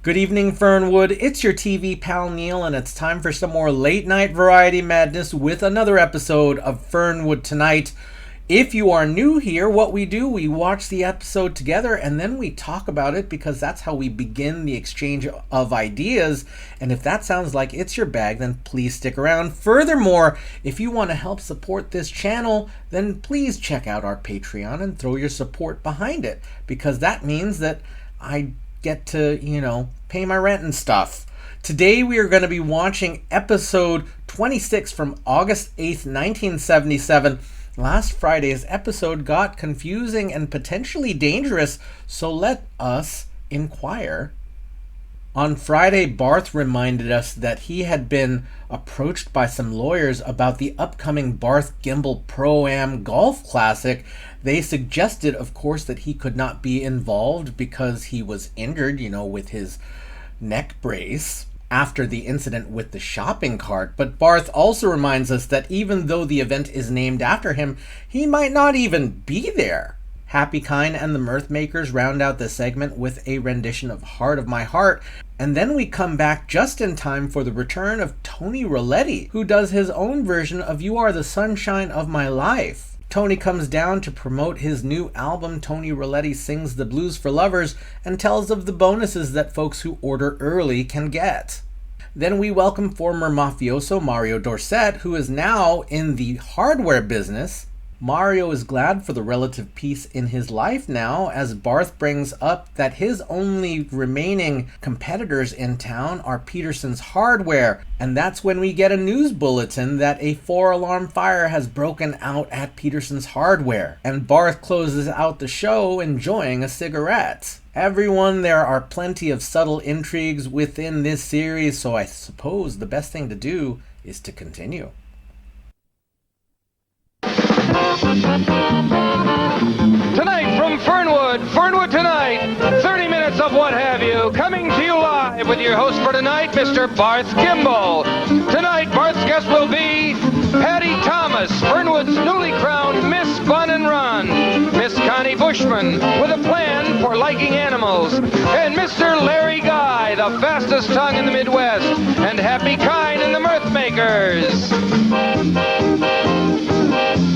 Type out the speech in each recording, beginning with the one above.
Good evening, Fernwood. It's your TV pal Neil, and it's time for some more late night variety madness with another episode of Fernwood Tonight. If you are new here, what we do, we watch the episode together and then we talk about it because that's how we begin the exchange of ideas. And if that sounds like it's your bag, then please stick around. Furthermore, if you want to help support this channel, then please check out our Patreon and throw your support behind it, because that means that I get to, pay my rent and stuff. Today we are going to be watching episode 26 from August 8th, 1977. Last Friday's episode got confusing and potentially dangerous, so let us inquire. On Friday, Barth reminded us that he had been approached by some lawyers about the upcoming Barth Gimbel Pro-Am Golf Classic. They suggested, of course, that he could not be involved because he was injured, with his neck brace after the incident with the shopping cart. But Barth also reminds us that even though the event is named after him, he might not even be there. Happy Kind and the Mirth Makers round out the segment with a rendition of Heart of My Heart, and then we come back just in time for the return of Tony Rolletti, who does his own version of You Are the Sunshine of My Life. Tony comes down to promote his new album, Tony Rolletti Sings the Blues for Lovers, and tells of the bonuses that folks who order early can get. Then we welcome former mafioso Mario Dorset, who is now in the hardware business. Mario is glad for the relative peace in his life now, as Barth brings up that his only remaining competitors in town are Peterson's Hardware, and that's when we get a news bulletin that a 4-alarm fire has broken out at Peterson's Hardware, and Barth closes out the show enjoying a cigarette. Everyone, there are plenty of subtle intrigues within this series, so I suppose the best thing to do is to continue. Tonight from Fernwood Tonight, 30 minutes of what have you, coming to you live with your host for tonight, Mr. Barth Gimbel. Tonight, Barth's guest will be Patty Thomas, Fernwood's newly crowned Miss Bun and Run, Miss Connie Buschmann, with a plan for liking animals, and Mr. Larry Guy, the fastest tongue in the Midwest, and Happy Kind and the Mirth Makers.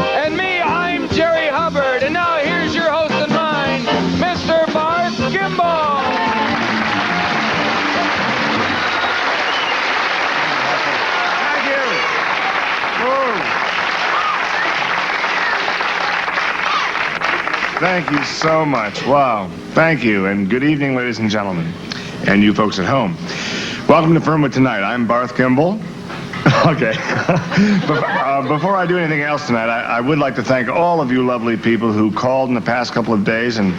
And me, I'm Jerry Hubbard, and now here's your host and mine, Mr. Barth Gimbel. Thank you so much. Wow. Thank you, and good evening, ladies and gentlemen, and you folks at home. Welcome to Fernwood Tonight. I'm Barth Gimbel. Okay. Before I do anything else tonight, I would like to thank all of you lovely people who called in the past couple of days and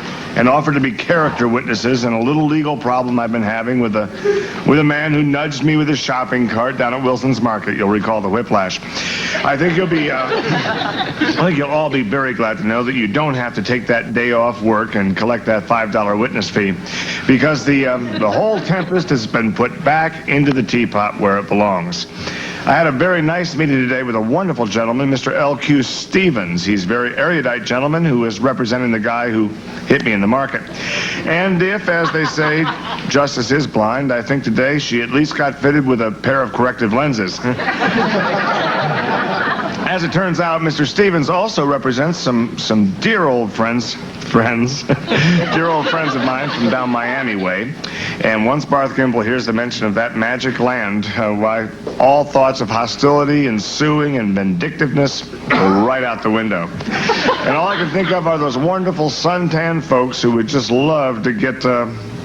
offered to be character witnesses in a little legal problem I've been having with a man who nudged me with his shopping cart down at Wilson's Market. You'll recall the whiplash. I think you'll all be very glad to know that you don't have to take that day off work and collect that $5 witness fee, because the whole tempest has been put back into the teapot where it belongs. I had a very nice meeting today with a wonderful gentleman, Mr. L.Q. Stevens. He's a very erudite gentleman who is representing the guy who hit me in the market. And if, as they say, justice is blind, I think today she at least got fitted with a pair of corrective lenses. As it turns out, Mr. Stevens also represents some dear old friends, dear old friends of mine from down Miami way. And once Barth Gimbel hears the mention of that magic land, why, all thoughts of hostility and suing and vindictiveness go right out the window. And all I can think of are those wonderful suntan folks who would just love to get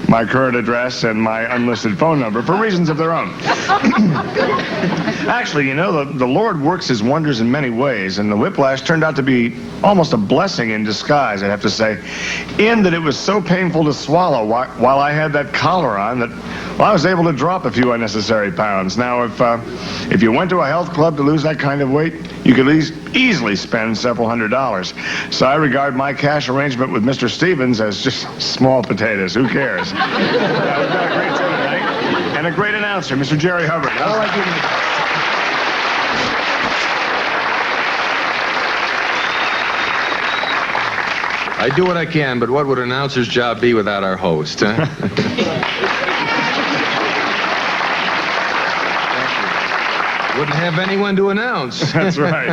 my current address and my unlisted phone number for reasons of their own. Actually, the Lord works his wonders in many ways, and the whiplash turned out to be almost a blessing in disguise, I'd have to say, in that it was so painful to swallow while I had that collar on that, well, I was able to drop a few unnecessary pounds. Now, if you went to a health club to lose that kind of weight, you could easily spend several $100s. So I regard my cash arrangement with Mr. Stevens as just small potatoes. Who cares? We've got a great show tonight, and a great announcer, Mr. Jerry Hubbard. How do I give you? I do what I can, but what would an announcer's job be without our host, huh? Wouldn't have anyone to announce. That's right.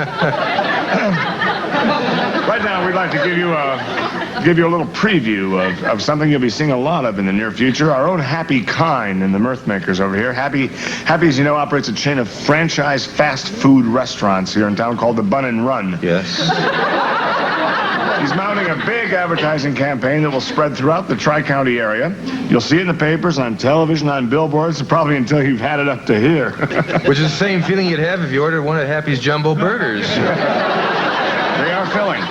Right now, we'd like to give you a little preview of something you'll be seeing a lot of in the near future. Our own Happy Kine and the Mirth Makers over here. Happy, as you know, operates a chain of franchise fast food restaurants here in town called the Bun and Run. Yes. He's mounting a big advertising campaign that will spread throughout the Tri-County area. You'll see it in the papers, on television, on billboards, probably until you've had it up to here. Which is the same feeling you'd have if you ordered one of Happy's Jumbo Burgers. They are filling.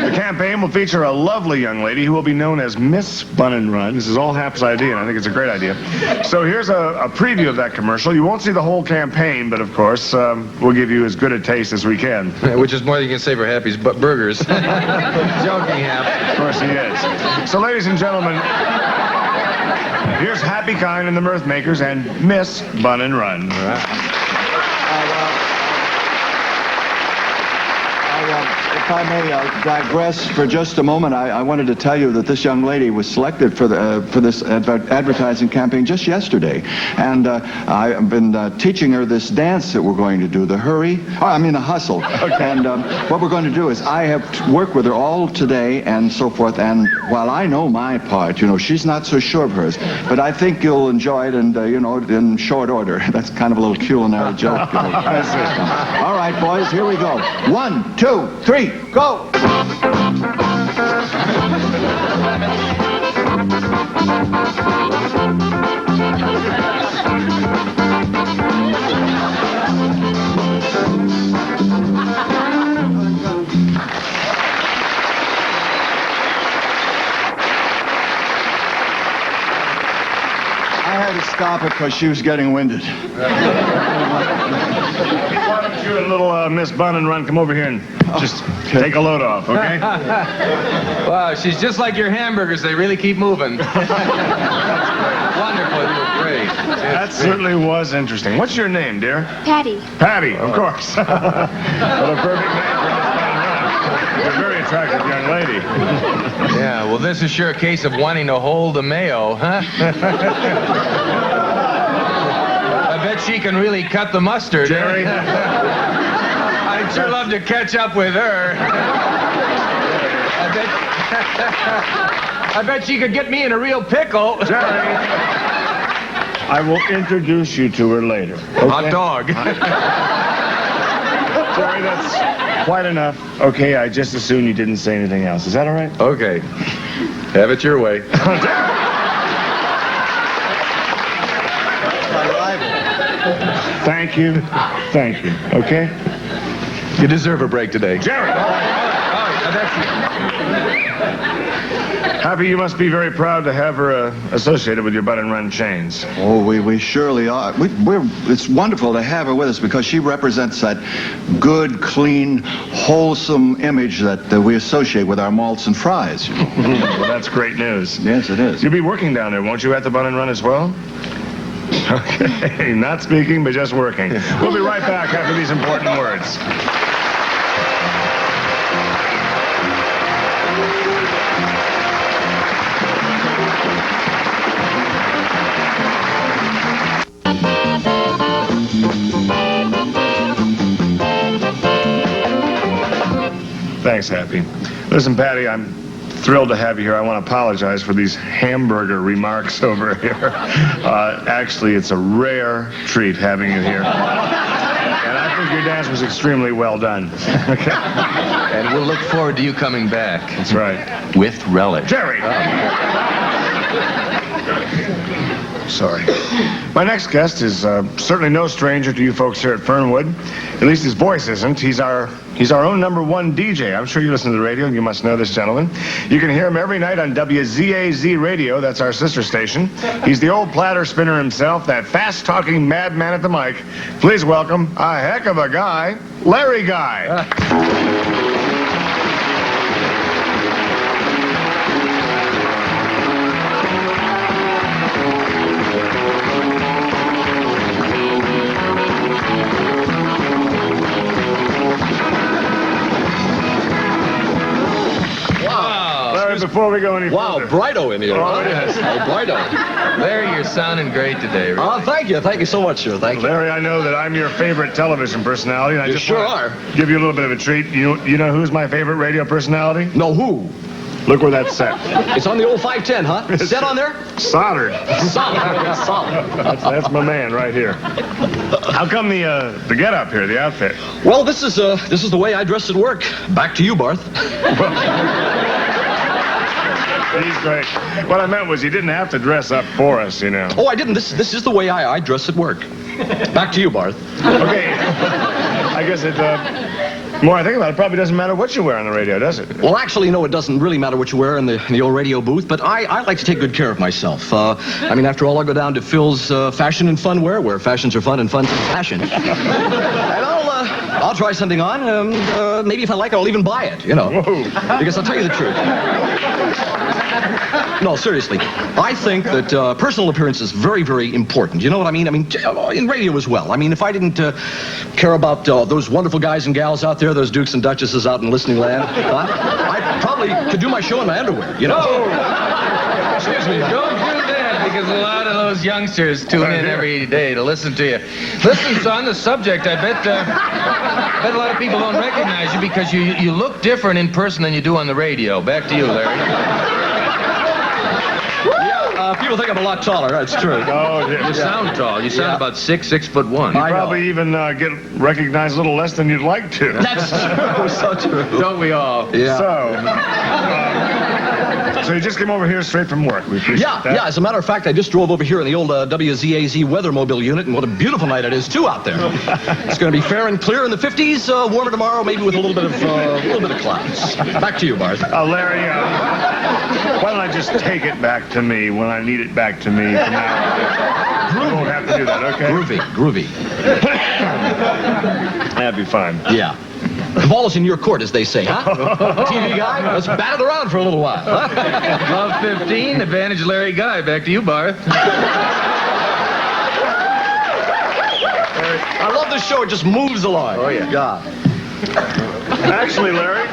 The campaign will feature a lovely young lady who will be known as Miss Bun and Run. This is all Hap's idea, and I think it's a great idea. So here's a preview of that commercial. You won't see the whole campaign, but of course, we'll give you as good a taste as we can. Which is more than you can say for Happy's Burgers. Joking, Hap. Of course he is. So ladies and gentlemen, here's Happy Kine and the Mirth Makers and Miss Bun and Run. All right. If I may digress for just a moment, I wanted to tell you that this young lady was selected for this advertising campaign just yesterday, and I've been teaching her this dance that we're going to do, the hustle. Okay. And what we're going to do is I have worked with her all today and so forth, and while I know my part, she's not so sure of hers, but I think you'll enjoy it, and in short order. That's kind of a little culinary joke. All right, boys, here we go. 1, 2, 3, go! I had to stop it because she was getting winded. Why don't you and little Miss Bun and Run come over here and just take a load off, okay? Wow, she's just like your hamburgers. They really keep moving. Wonderful. You were great. That certainly was interesting. What's your name, dear? Patty. Patty, of course. What a perfect name for Miss Bun and Run. You're a very attractive young lady. Yeah, well, this is sure a case of wanting to hold the mayo, huh? I bet she can really cut the mustard. Jerry? I'd sure love to catch up with her. I bet she could get me in a real pickle. Jerry, I will introduce you to her later. Okay? Hot dog. Jerry, that's quite enough. Okay, I just assume you didn't say anything else. Is that all right? Okay. Have it your way. Thank you. Thank you. Okay? You deserve a break today. Jerry! Happy, you must be very proud to have her associated with your Bun and Run chains. Oh, we surely are. It's wonderful to have her with us because she represents that good, clean, wholesome image that we associate with our malts and fries. Well, that's great news. Yes, it is. You'll be working down there, won't you, at the Bun and Run as well? Okay, not speaking, but just working. We'll be right back after these important words. Thanks, Happy. Listen, Patty, I'm thrilled to have you here. I want to apologize for these hamburger remarks over here. Actually, it's a rare treat having you here. And I think your dance was extremely well done. Okay. And we'll look forward to you coming back. That's right. With relish. Jerry! Sorry. My next guest is certainly no stranger to you folks here at Fernwood. At least his voice isn't. He's our own #1 DJ. I'm sure you listen to the radio, and you must know this gentleman. You can hear him every night on WZAZ Radio. That's our sister station. He's the old platter spinner himself, that fast-talking madman at the mic. Please welcome a heck of a guy, Larry Guy. before we go any further. Wow, Brighto in here. Oh, huh? yes. Oh, Brighto. Larry, you're sounding great today. Really. Oh, thank you so much, sir. Thank you. Larry, I know that I'm your favorite television personality, and I You just sure wanna are. give you a little bit of a treat. You know who's my favorite radio personality? No, who? Look where that's set. It's on the old 510, huh? Set on there? Soldered. Solid. Solid. That's my man right here. How come the get up here, the outfit? Well, this is the way I dress at work. Back to you, Barth. He's great. What I meant was you didn't have to dress up for us, you know. Oh, I didn't. This is the way I dress at work. Back to you, Barth. Okay. I guess it, more I think about it, probably doesn't matter what you wear on the radio, does it? Well, actually, no, it doesn't really matter what you wear in the old radio booth, but I like to take good care of myself. I mean, after all, I'll go down to Phil's Fashion and Fun Wear, where fashions are fun and fun's fashion. And I'll try something on. Maybe if I like it, I'll even buy it, you know. Whoa. Because I'll tell you the truth. No, seriously. I think that personal appearance is very, very important. You know what I mean? I mean, in radio as well. I mean, if I didn't care about those wonderful guys and gals out there, those dukes and duchesses out in listening land, I probably could do my show in my underwear, you know? Excuse me. Don't do that, because a lot of those youngsters tune in every day to listen to you. Listen, so on the subject, I bet a lot of people don't recognize you because you look different in person than you do on the radio. Back to you, Larry. People think I'm a lot taller. That's true. Oh, dear. You sound tall. You sound about 6'1". You probably even get recognized a little less than you'd like to. That's true. So true. Don't we all? Yeah. So you just came over here straight from work. We appreciate that. Yeah. As a matter of fact, I just drove over here in the old WZAZ Weathermobile unit, and what a beautiful night it is, too, out there. It's going to be fair and clear in the 50s, warmer tomorrow, maybe with a little bit of clouds. Back to you, Barth. Larry, why don't I just take it back to me when I need it back to me from now on? You won't have to do that, okay? Groovy. That'd be fine. Yeah. The ball is in your court, as they say, huh? TV guy, let's bat it around for a little while, huh? Love 15, advantage Larry Guy. Back to you, Barth. I love this show. It just moves along. Oh, yeah. God. Actually, Larry,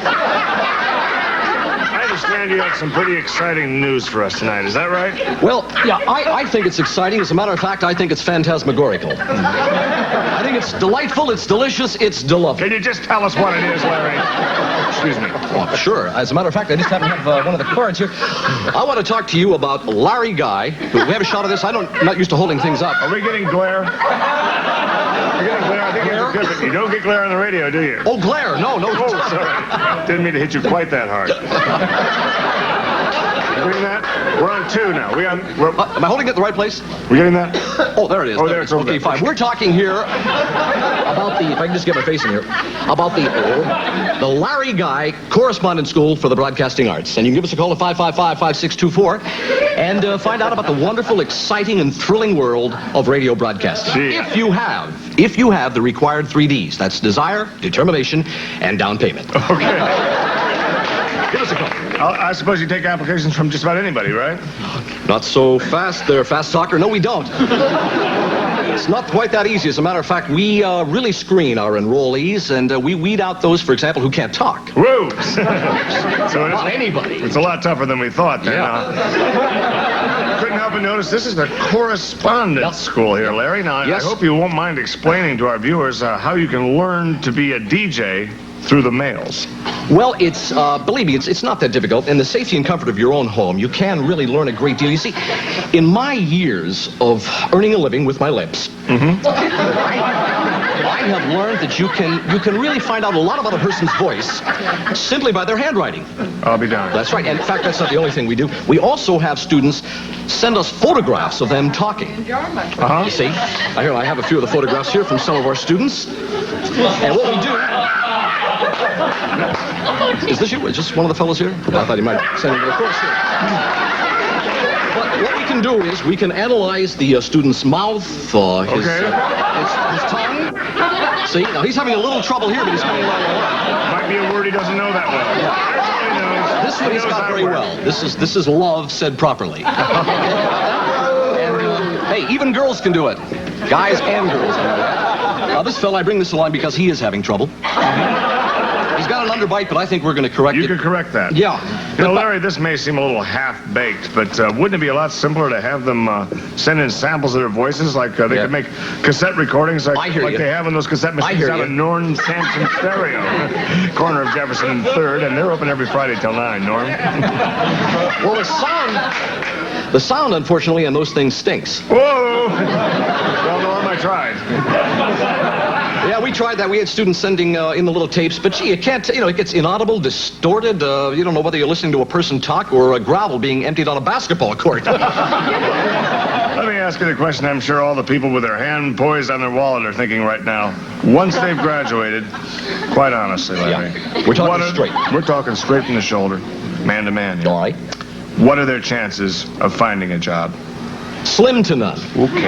I understand you have some pretty exciting news for us tonight. Is that right? Well, yeah, I think it's exciting. As a matter of fact, I think it's phantasmagorical. I think it's delightful, it's delicious, it's delightful. Can you just tell us what it is, Larry? Excuse me. Oh, sure. As a matter of fact, I just happen to have one of the cards here. I want to talk to you about Larry Guy. We have a shot of this. I'm not used to holding things up. Are we getting glare? We're getting glare. I think it's good, but you don't get glare on the radio, do you? Oh, glare. No. Oh, sorry. Didn't mean to hit you quite that hard. You getting that? We're on 2 now. Am I holding it in the right place? We getting that? Oh, there it is. Oh, there it's over okay, there. fine. We're talking here about the, if I can just get my face in here, about the Larry Guy Correspondence School for the Broadcasting Arts. And you can give us a call at 555-5624 and find out about the wonderful, exciting, and thrilling world of radio broadcasting. Gee. If you have the required 3 Ds. That's desire, determination, and down payment. Okay. Give us a call. I suppose you take applications from just about anybody, right? Not so fast there, fast talker. No, we don't. It's not quite that easy. As a matter of fact, we really screen our enrollees, and we weed out those, for example, who can't talk. Woo! So Not anybody. It's a lot tougher than we thought then, huh? Couldn't help but notice this is the correspondence school here, Larry. Now, Yes. I hope you won't mind explaining to our viewers how you can learn to be a DJ through the mails. Well, it's, believe me, it's not that difficult. In the safety and comfort of your own home, you can really learn a great deal. You see, in my years of earning a living with my lips, I have learned that you can really find out a lot about a person's voice simply by their handwriting. I'll be darned. That's right. And in fact, that's not the only thing we do. We also have students send us photographs of them talking. Uh-huh. You see, I have a few of the photographs here from some of our students. And what we do... Is this you? Is this one of the fellows here? I thought he might send it to the course here. But what we can do is we can analyze the student's mouth, his tongue. See, now he's having a little trouble here, but he's coming along. Might be a word he doesn't know that well. Yeah. This one he's got very well. This is love said properly. And hey, even girls can do it. Guys and girls can do it. Now this fella, I bring this along because he is having trouble. He's got an underbite, but I think we're going to correct it. You can correct that. Yeah. You know, Larry, this may seem a little half-baked, but wouldn't it be a lot simpler to have them send in samples of their voices? Like they could make cassette recordings like they have in those cassette machines out of Norm Sampson Stereo, corner of Jefferson and 3rd, and they're open every Friday till 9, Norm. Well, the sound, unfortunately, on those things stinks. Whoa! Well, Norm, I tried. Yeah, we tried that. We had students sending in the little tapes, but gee, you can't, it gets inaudible, distorted. You don't know whether you're listening to a person talk or a gravel being emptied on a basketball court. Let me ask you the question I'm sure all the people with their hand poised on their wallet are thinking right now. Once they've graduated, quite honestly, Larry. Yeah. We're talking straight. We're talking straight from the shoulder, man to man. All right. What are their chances of finding a job? Slim to none. Okay.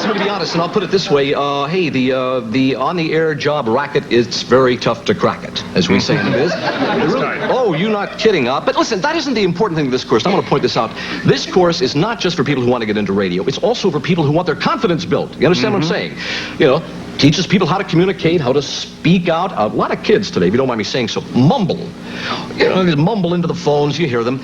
To be honest, and I'll put it this way, hey, the on-the-air job racket, it's very tough to crack it, as we say in the biz. Oh, you're not kidding. But listen, that isn't the important thing of this course. I want to point this out. This course is not just for people who want to get into radio. It's also for people who want their confidence built. You understand what I'm saying? Teaches people how to communicate, how to speak out. A lot of kids today, if you don't mind me saying so, mumble. They mumble into the phones, you hear them.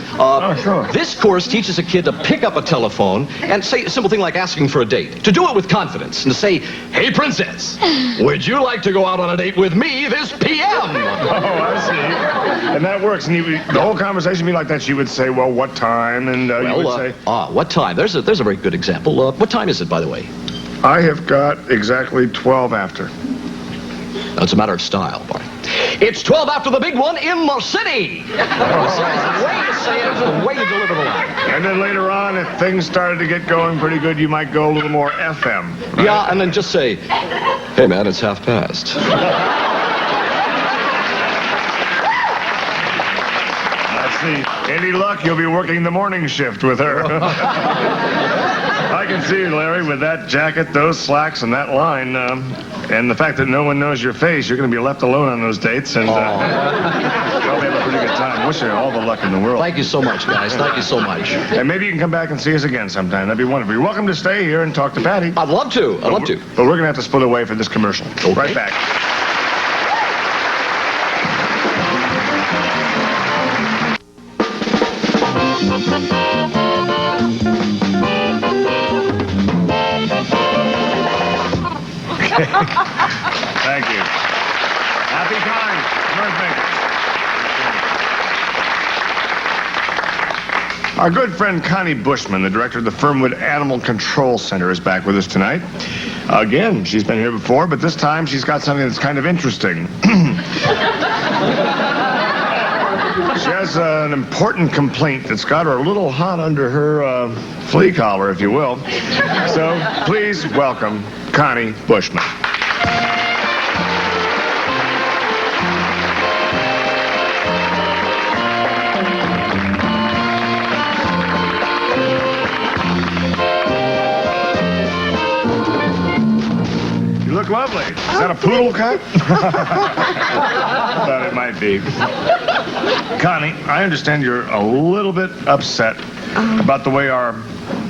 Sure. This course teaches a kid to pick up a telephone and say a simple thing like asking for a date. To do it with confidence and to say, "Hey, princess, would you like to go out on a date with me this p.m.?" Oh, I see. And that works. And the whole conversation would be like that. She would say, "Well, what time?" And you would say, what time? There's a very good example. What time is it, by the way? I have got exactly 12 after. That's a matter of style, Bart. It's 12 after the big one in the city. It's the way to say it, it's the way to deliver the line. And then later on, if things started to get going pretty good, you might go a little more FM. Right? Yeah, and then just say, "Hey, man, it's past." See, any luck, you'll be working the morning shift with her. I can see you, Larry, with that jacket, those slacks, and that line. And the fact that no one knows your face, you're going to be left alone on those dates. And you'll have a pretty good time. Wish you all the luck in the world. Thank you so much, guys. Thank you so much. And maybe you can come back and see us again sometime. That'd be wonderful. You're welcome to stay here and talk to Patty. I'd love to. But we're going to have to split away for this commercial. Okay. Right back. Thank you. Happy times. Perfect. Our good friend Connie Buschmann, the director of the Fernwood Animal Control Center, is back with us tonight. Again, she's been here before, but this time she's got something that's kind of interesting. She has an important complaint that's got her a little hot under her flea collar, if you will. So please welcome Connie Buschmann. You look lovely. Is that a poodle cut? I thought it might be. Connie, I understand you're a little bit upset about the way our,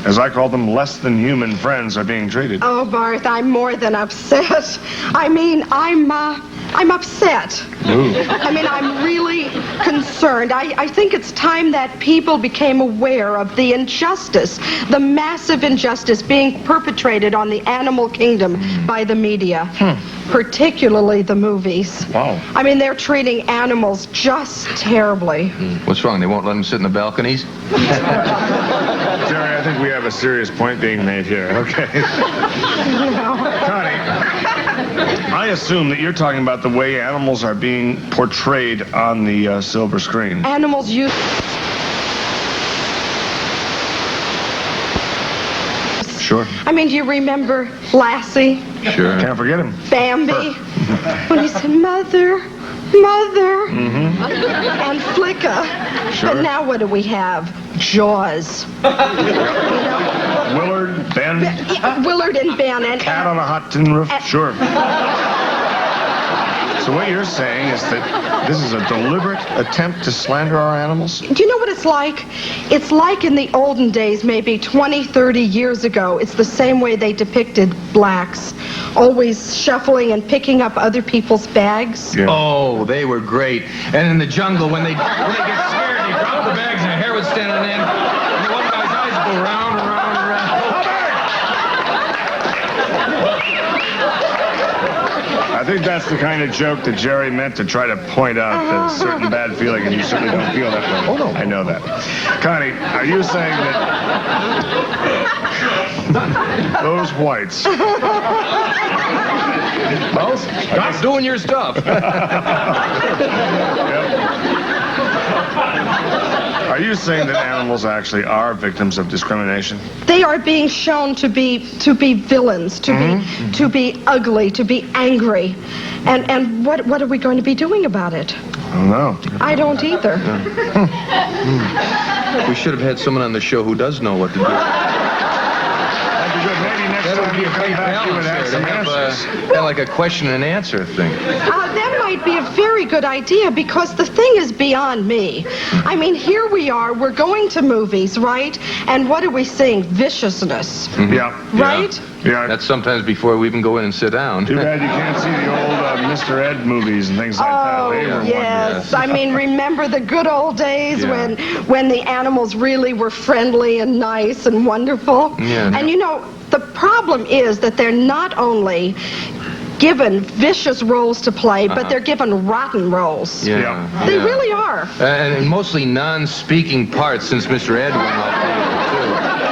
as I call them, less than human friends are being treated. Oh, Barth, I'm more than upset. I mean, I'm upset. I mean, I'm really concerned. I think it's time that people became aware of the injustice, the massive injustice being perpetrated on the animal kingdom by the media, particularly the movies. Wow. I mean, they're treating animals just terribly. What's wrong? They won't let them sit in the balconies? Jerry, I think we have a serious point being made here, okay? Connie, I assume that you're talking about the way animals are being portrayed on the silver screen. Animals use... Sure. I mean, do you remember Lassie? Sure. Can't forget him. Bambi? When he said, "Mother, Mother," and Flicka. Sure. But now what do we have? Jaws. Willard, Ben, Willard and Ben. And Cat on a Hot Tin Roof. Sure. So what you're saying is that this is a deliberate attempt to slander our animals? Do you know what it's like? It's like in the olden days, maybe 20, 30 years ago. It's the same way they depicted blacks, always shuffling and picking up other people's bags. Yeah. Oh, they were great. And in the jungle, when they get scared, they drop the bags and their hair would stand on end. And the one guy's eyes go round and round and round. I think that's the kind of joke that Jerry meant to try to point out a certain bad feeling, and you certainly don't feel that way. Oh, no. I know that. Connie, are you saying that those whites... Well, stop doing your stuff. Are you saying that animals actually are victims of discrimination? They are being shown to be villains, to be ugly, to be angry. And what are we going to be doing about it? I don't know. I don't either. We should have had someone on the show who does know what to do. That'd be good. Maybe next That would time be you a come great back, you would have balance some there. answers. Like a question and answer thing. That might be a very good idea, because the thing is beyond me. I mean, here we are, we're going to movies, right? And what are we seeing? Viciousness, Yeah. right? Yeah. That's sometimes before we even go in and sit down. Too bad you can't see the old Mr. Ed movies and things like that. Oh, They were yes. I mean, remember the good old days Yeah. when the animals really were friendly and nice and wonderful? Yeah. And you know, the problem is that they're not only given vicious roles to play, but they're given rotten roles. Yeah. They Yeah. really are. And mostly non-speaking parts since Mr. Ed went off.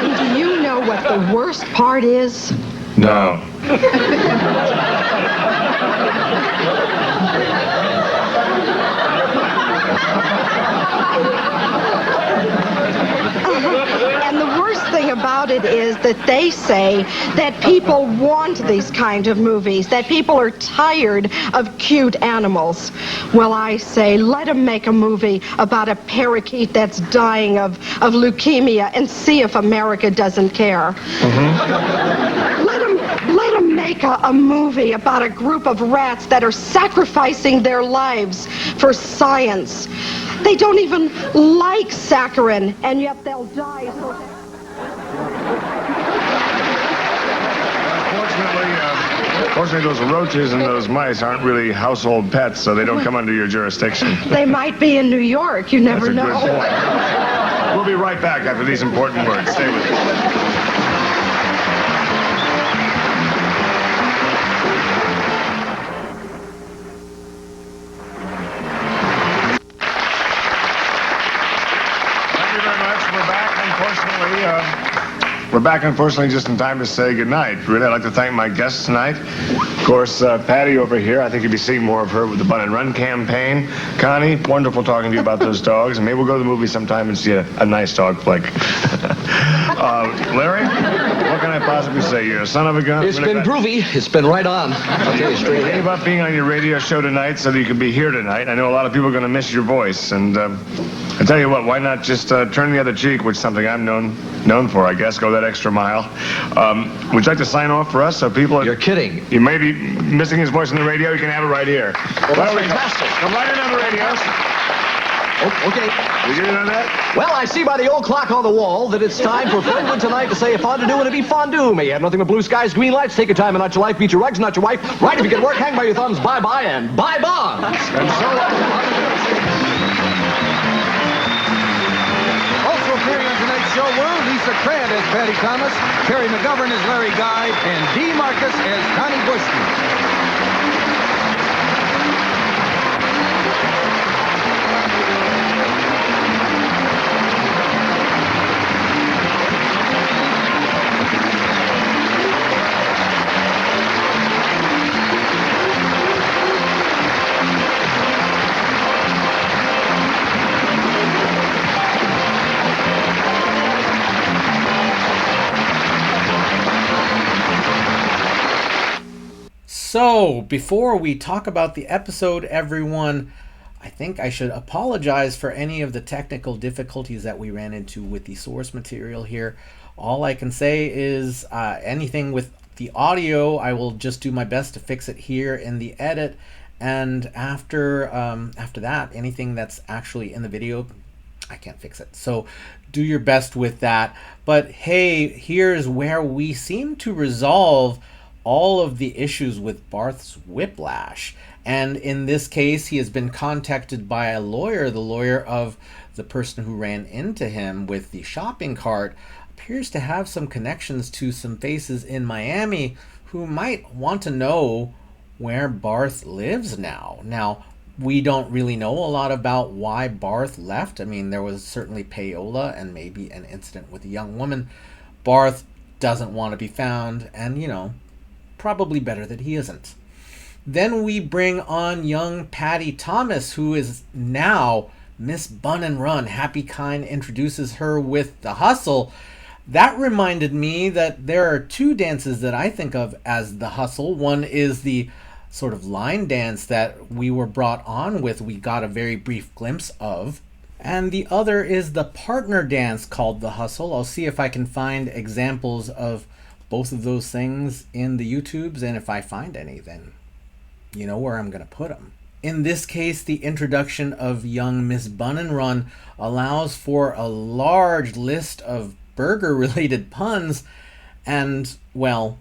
And do you know what the worst part is? No. And the worst thing about it is that they say that people want these kind of movies, that people are tired of cute animals. Well, I say, let them make a movie about a parakeet that's dying of leukemia and see if America doesn't care. Let them make a movie about a group of rats that are sacrificing their lives for science. They don't even like saccharin, and yet they'll die. Fortunately, those roaches and those mice aren't really household pets, so they don't come under your jurisdiction. They might be in New York. You never That's a know. good point. We'll be right back after these important words. Stay with us. We're back, unfortunately, just in time to say goodnight. Really, I'd like to thank my guests tonight. Of course, Patty over here. I think you'll be seeing more of her with the Bun and Run campaign. Connie, wonderful talking to you about those dogs. And maybe we'll go to the movie sometime and see a nice dog flick. Larry, what can I possibly say? You're a son of a gun. It's been groovy. It's been right on. I'll tell you straight Think ahead. about being on your radio show tonight so that you can be here tonight. I know a lot of people are going to miss your voice. And I tell you what, why not just turn the other cheek, which is something I'm known for, I guess. Go that extra mile. Would you like to sign off for us so people... You're kidding. You may be missing his voice on the radio. You can have it right here. Well, that's fantastic. Come right in on the radios. Oh, okay. You get in on that? Well, I see by the old clock on the wall that it's time for Fernwood tonight to say a fondue and it be fondue. May you have nothing but blue skies, green lights. Take your time and not your life. Beat your rugs, not your wife. Right, if you can work, hang by your thumbs. Bye-bye and bye-bye. And so... Also appearing on tonight's show were Lisa Crabb as Patty Thomas, Terry McGovern as Larry Guy, and Dee Marcus as Connie Buschmann. So, before we talk about the episode, everyone, I think I should apologize for any of the technical difficulties that we ran into with the source material here. All I can say is anything with the audio, I will just do my best to fix it here in the edit. And after that, anything that's actually in the video, I can't fix it. So do your best with that. But hey, here's where we seem to resolve all of the issues with Barth's whiplash. And in this case, he has been contacted by a lawyer. The lawyer of the person who ran into him with the shopping cart appears to have some connections to some faces in Miami who might want to know where Barth lives now. Now, we don't really know a lot about why Barth left. I mean, there was certainly payola and maybe an incident with a young woman. Barth doesn't want to be found, and, probably better that he isn't. Then we bring on young Patty Thomas, who is now Miss Bun and Run. Happy Kind introduces her with the hustle. That reminded me that there are two dances that I think of as the hustle. One is the sort of line dance that we were brought on with, we got a very brief glimpse of. And the other is the partner dance called the hustle. I'll see if I can find examples of both of those things in the YouTubes, and if I find any, then you know where I'm going to put them. In this case, the introduction of young Miss Bun and Run allows for a large list of burger-related puns and, well,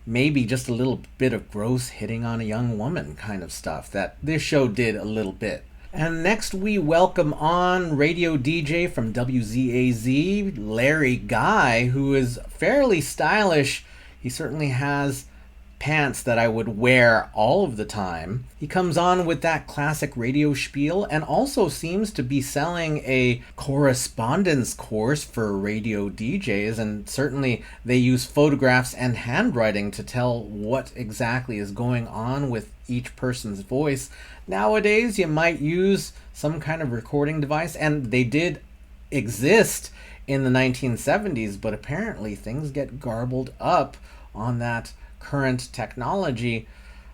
maybe just a little bit of gross hitting on a young woman kind of stuff that this show did a little bit. And next we welcome on radio DJ from WZAZ, Larry Guy, who is fairly stylish. He certainly has pants that I would wear all of the time. He comes on with that classic radio spiel and also seems to be selling a correspondence course for radio DJs, and certainly they use photographs and handwriting to tell what exactly is going on with each person's voice. Nowadays you might use some kind of recording device, and they did exist in the 1970s, but apparently things get garbled up on that current technology.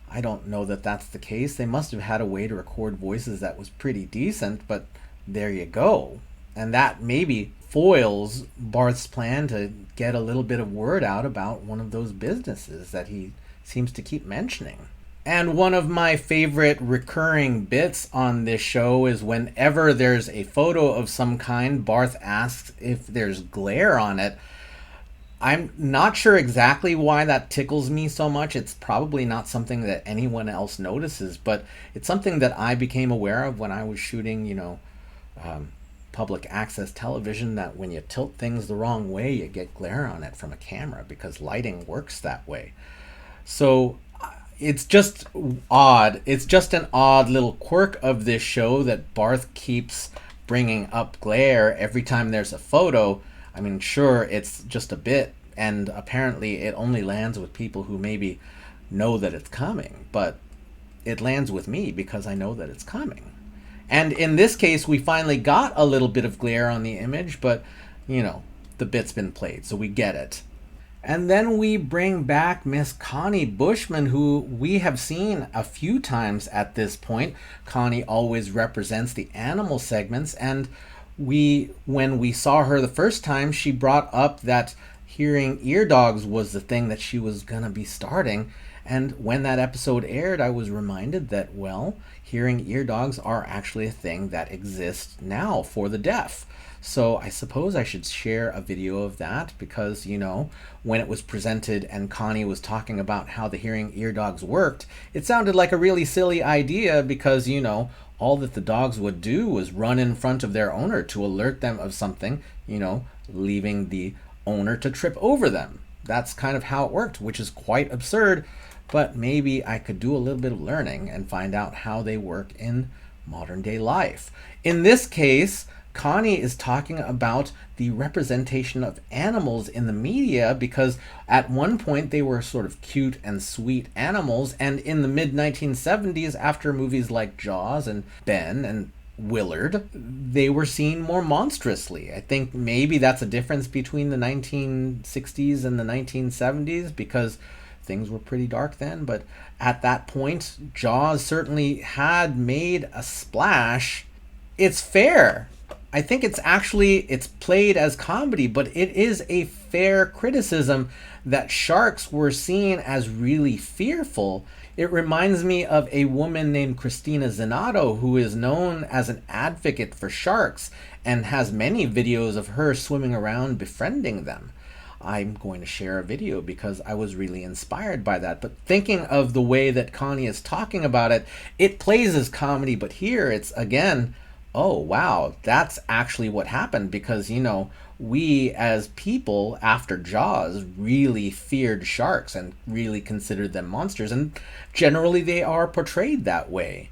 I don't know that that's the case. They must have had a way to record voices that was pretty decent, but there you go. And that maybe foils Barth's plan to get a little bit of word out about one of those businesses that he seems to keep mentioning. And one of my favorite recurring bits on this show is whenever there's a photo of some kind, Barth asks if there's glare on it. I'm not sure exactly why that tickles me so much. It's probably not something that anyone else notices, but it's something that I became aware of when I was shooting, public access television, that when you tilt things the wrong way, you get glare on it from a camera because lighting works that way. So it's just odd. It's just an odd little quirk of this show that Barth keeps bringing up glare every time there's a photo. I mean, sure, it's just a bit, and apparently it only lands with people who maybe know that it's coming, but it lands with me because I know that it's coming. And in this case, we finally got a little bit of glare on the image, but, the bit's been played, so we get it. And then we bring back Miss Connie Buschmann, who we have seen a few times at this point. Connie always represents the animal segments, and when we saw her the first time, she brought up that hearing ear dogs was the thing that she was gonna be starting. And when that episode aired, I was reminded that, well, hearing ear dogs are actually a thing that exists now for the deaf. So I suppose I should share a video of that because, when it was presented and Connie was talking about how the hearing ear dogs worked, it sounded like a really silly idea because, all that the dogs would do was run in front of their owner to alert them of something, leaving the owner to trip over them. That's kind of how it worked, which is quite absurd, but maybe I could do a little bit of learning and find out how they work in modern day life. In this case, Connie is talking about the representation of animals in the media because at one point they were sort of cute and sweet animals, and in the mid-1970s, after movies like Jaws and Ben and Willard, they were seen more monstrously. I think maybe that's a difference between the 1960s and the 1970s because things were pretty dark then, but at that point, Jaws certainly had made a splash. It's fair. I think it's played as comedy, but it is a fair criticism that sharks were seen as really fearful It reminds me of a woman named Christina Zenato, who is known as an advocate for sharks and has many videos of her swimming around befriending them. I'm going to share a video because I was really inspired by that. But thinking of the way that Connie is talking about it, it plays as comedy, but here it's again, oh wow, that's actually what happened, because we as people after Jaws really feared sharks and really considered them monsters, and generally they are portrayed that way.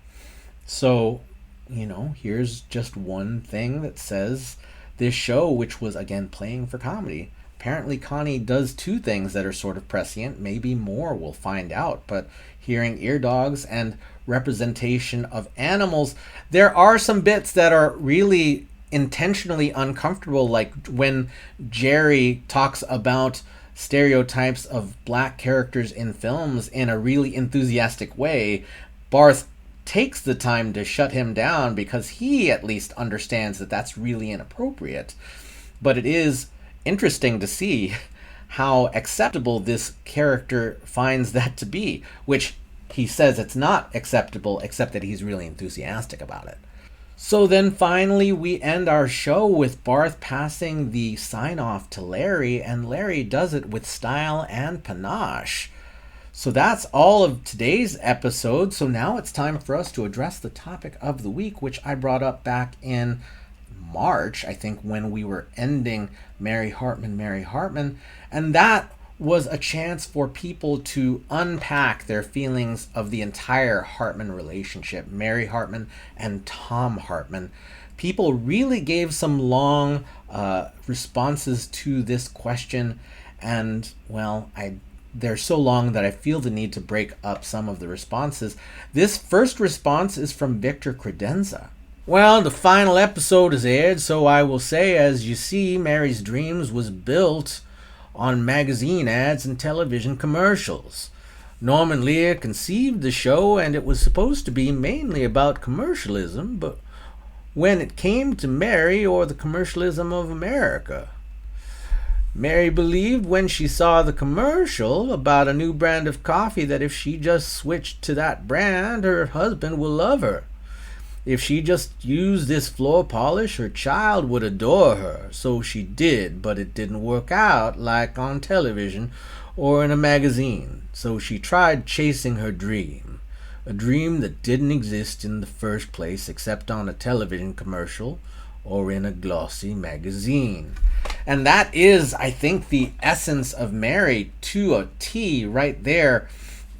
So here's just one thing that says this show, which was again playing for comedy, apparently Connie does two things that are sort of prescient, maybe more, we'll find out. But hearing ear dogs and representation of animals, there are some bits that are really intentionally uncomfortable, like when Jerry talks about stereotypes of black characters in films in a really enthusiastic way. Barth takes the time to shut him down because he at least understands that that's really inappropriate. But it is interesting to see how acceptable this character finds that to be, which he says it's not acceptable, except that he's really enthusiastic about it. So then finally we end our show with Barth passing the sign-off to Larry, and Larry does it with style and panache. So that's all of today's episode. So now it's time for us to address the topic of the week, which I brought up back in March, I think, when we were ending Mary Hartman, and that was a chance for people to unpack their feelings of the entire Hartman relationship, Mary Hartman and Tom Hartman. People really gave some long responses to this question, and well, they're so long that I feel the need to break up some of the responses. This first response is from Victor Credenza. Well, the final episode is aired, so I will say, as you see, Mary's Dreams was built on magazine ads and television commercials. Norman Lear conceived the show, and it was supposed to be mainly about commercialism, but when it came to Mary, or the commercialism of America, Mary believed when she saw the commercial about a new brand of coffee that if she just switched to that brand, her husband will love her. If she just used this floor polish, her child would adore her. So she did, but it didn't work out like on television or in a magazine. So she tried chasing her dream, a dream that didn't exist in the first place except on a television commercial or in a glossy magazine. And that is, I think, the essence of Mary to a T right there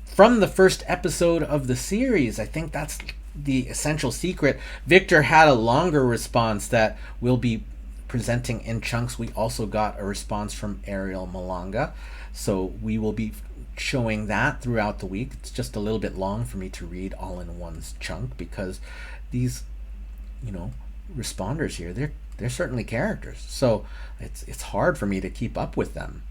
from the first episode of the series. I think that's the essential secret. Victor had a longer response that we'll be presenting in chunks. We also got a response from Ariel Malanga, so we will be showing that throughout the week. It's just a little bit long for me to read all in one chunk because these responders here, they're certainly characters, so it's hard for me to keep up with them.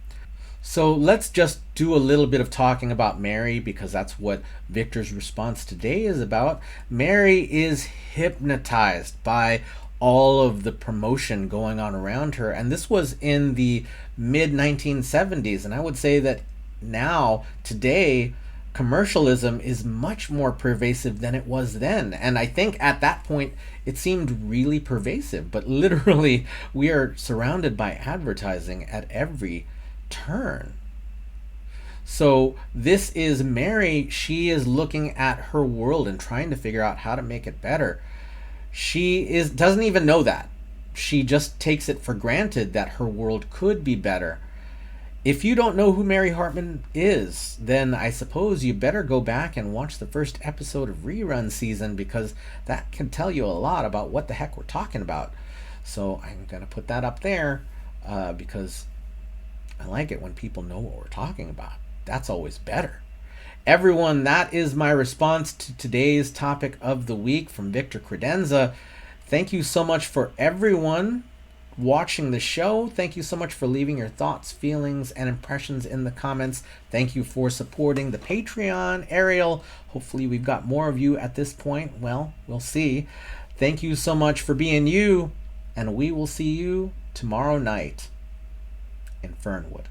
So let's just do a little bit of talking about Mary, because that's what Victor's response today is about. Mary is hypnotized by all of the promotion going on around her, and this was in the mid-1970s, and I would say that now, today, commercialism is much more pervasive than it was then. And I think at that point it seemed really pervasive, but literally we are surrounded by advertising at every turn. So this is Mary. She is looking at her world and trying to figure out how to make it better. She doesn't even know that. She just takes it for granted that her world could be better. If you don't know who Mary Hartman is, then I suppose you better go back and watch the first episode of Rerun Season, because that can tell you a lot about what the heck we're talking about. So I'm going to put that up there because I like it when people know what we're talking about. That's always better. Everyone, that is my response to today's topic of the week from Victor Credenza. Thank you so much for everyone watching the show. Thank you so much for leaving your thoughts, feelings, and impressions in the comments. Thank you for supporting the Patreon. Ariel, hopefully we've got more of you at this point. Well, we'll see. Thank you so much for being you, and we will see you tomorrow night in Fernwood.